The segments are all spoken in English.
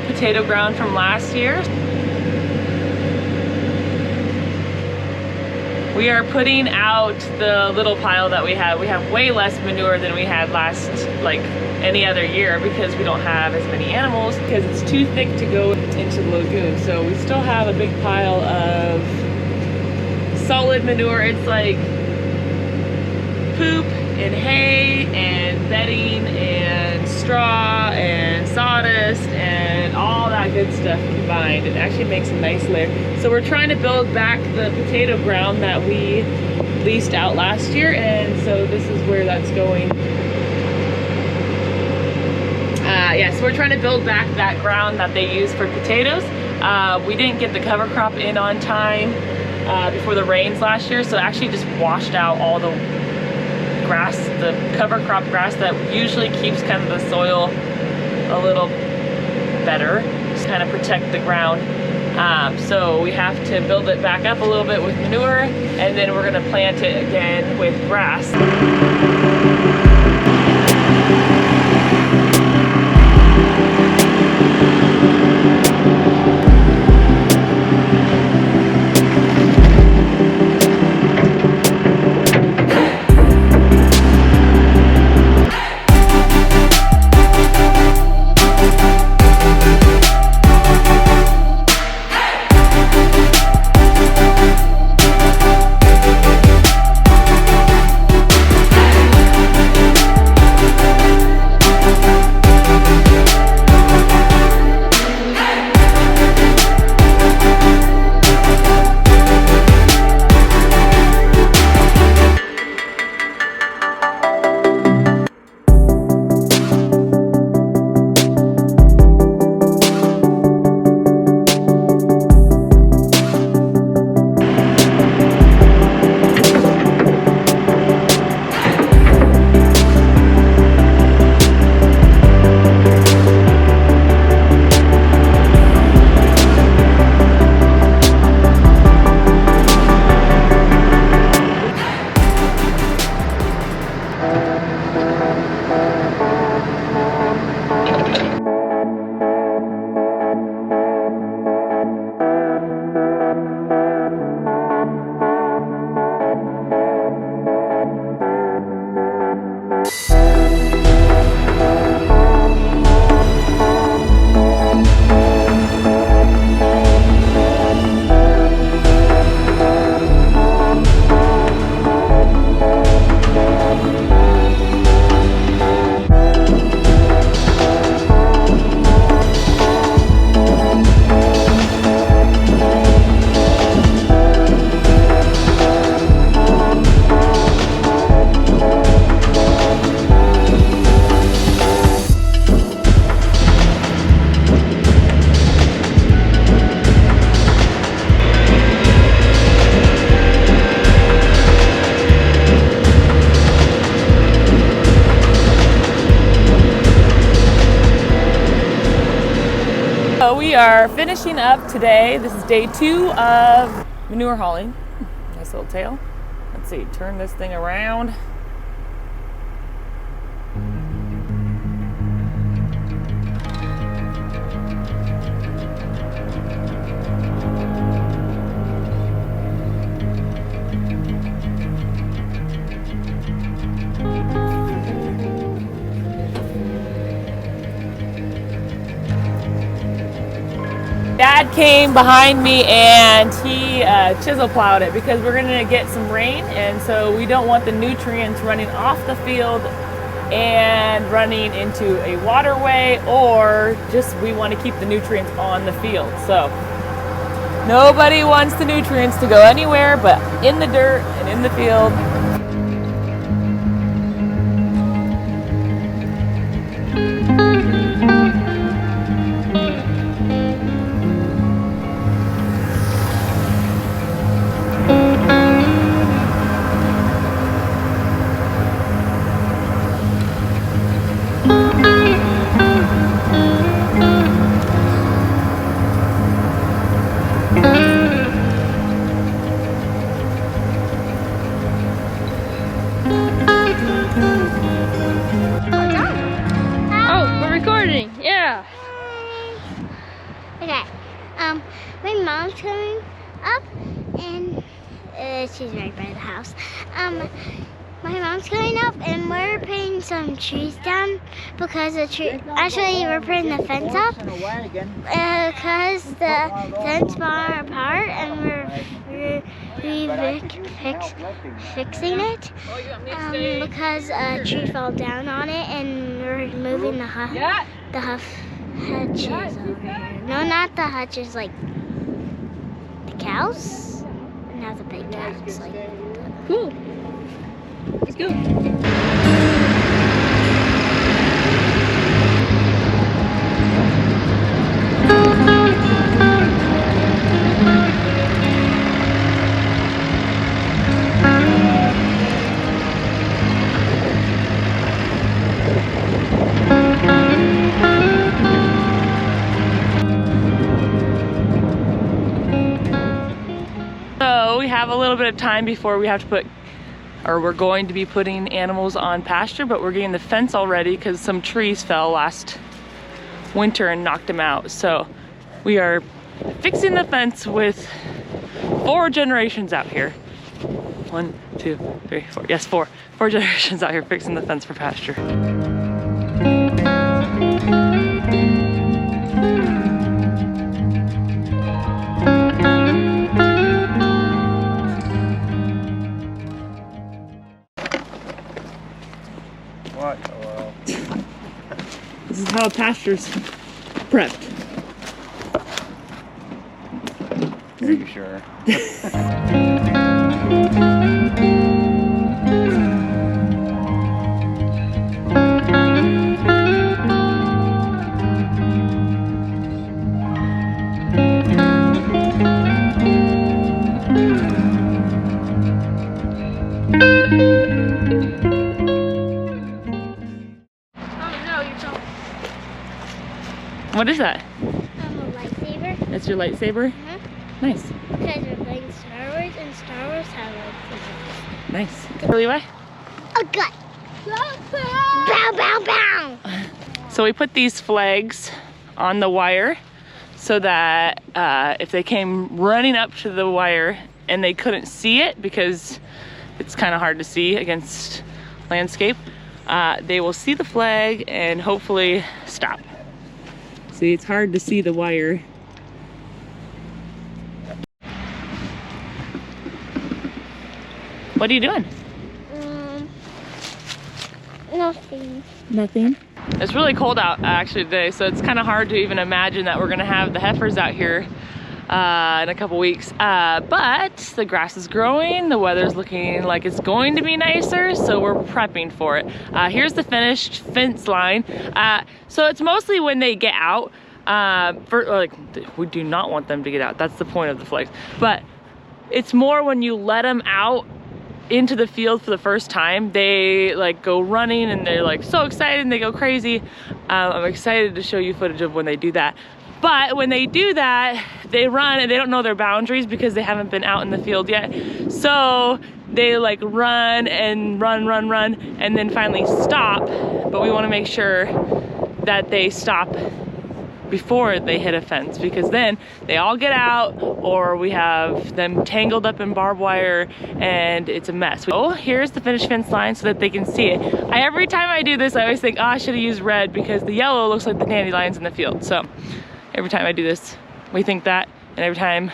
out potato ground from last year. We are putting out the little pile that we have. We have way less manure than we had last, like any other year, because we don't have as many animals, because it's too thick to go into the lagoon. So we still have a big pile of solid manure. It's like poop and hay and bedding and straw and sawdust and all that good stuff combined. It actually makes a nice layer. So we're trying to build back the potato ground that we leased out last year, and so this is where that's going. So we're trying to build back that ground that they use for potatoes. We didn't get the cover crop in on time before the rains last year, so it actually just washed out all the grass, the cover crop grass that usually keeps kind of the soil a little better, just kind of protect the ground. So we have to build it back up a little bit with manure, and then we're going to plant it again with grass. We are finishing up today. This is day 2 of manure hauling. Nice little tail. Let's see, turn this thing around. Dad came behind me and he chisel plowed it because we're gonna get some rain, and so we don't want the nutrients running off the field and running into a waterway, or just we want to keep the nutrients on the field. So nobody wants the nutrients to go anywhere but in the dirt and in the field. Okay. My mom's coming up, and she's right by the house. My mom's coming up, and we're putting some trees down because the tree. Actually, we're putting the fence up because the fence fell apart, and we're fixing it because a tree fell down on it, and we're moving the hutches over here. No, not the hutches, like the cows. Not the big cows, like. Cool. Let's go. So we have a little bit of time before we have to put, or we're going to be putting animals on pasture, but we're getting the fence all ready because some trees fell last winter and knocked them out. So we are fixing the fence with 4 generations out here. 1, 2, 3, 4. Yes, 4 generations out here fixing the fence for pasture. What? Oh, well. This is how pasture's prepped. Are you sure? What is that? A lightsaber. That's your lightsaber? Uh-huh. Nice. Because we're playing Star Wars, and Star Wars have lightsabers. Nice. Levi? A gun. Bow, bow, bow. So we put these flags on the wire so that if they came running up to the wire and they couldn't see it because it's kind of hard to see against landscape, they will see the flag and hopefully stop. See, it's hard to see the wire. What are you doing? Nothing. Nothing. It's really cold out actually today, so it's kind of hard to even imagine that we're gonna have the heifers out here in a couple weeks. But the grass is growing, the weather's looking like it's going to be nicer, so we're prepping for it. Here's the finished fence line. So it's mostly when they get out. We do not want them to get out. That's the point of the flags. But it's more when you let them out into the field for the first time, they like go running and they're like so excited and they go crazy. I'm excited to show you footage of when they do that. But when they do that, they run and they don't know their boundaries because they haven't been out in the field yet. So they like run and run, and then finally stop. But we want to make sure that they stop before they hit a fence, because then they all get out or we have them tangled up in barbed wire and it's a mess. Oh, here's the finished fence line so that they can see it. Every time I do this, I always think, oh, I should have used red because the yellow looks like the dandelions in the field. So every time I do this, we think that, and every time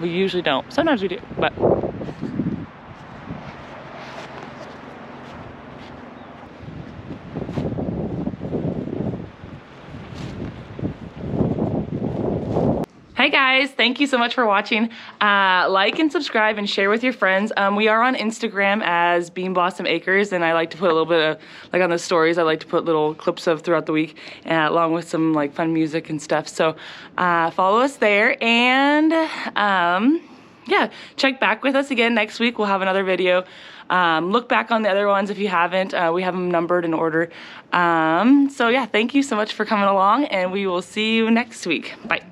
we usually don't. Sometimes we do, but. Hey guys, thank you so much for watching. Like and subscribe and share with your friends. We are on Instagram as Bean Blossom Acres, and I like to put a little bit of, like on the stories, I like to put little clips of throughout the week, along with some like fun music and stuff. So follow us there, and yeah, check back with us again next week. We'll have another video. Look back on the other ones if you haven't. We have them numbered in order. So yeah, thank you so much for coming along, and we will see you next week. Bye.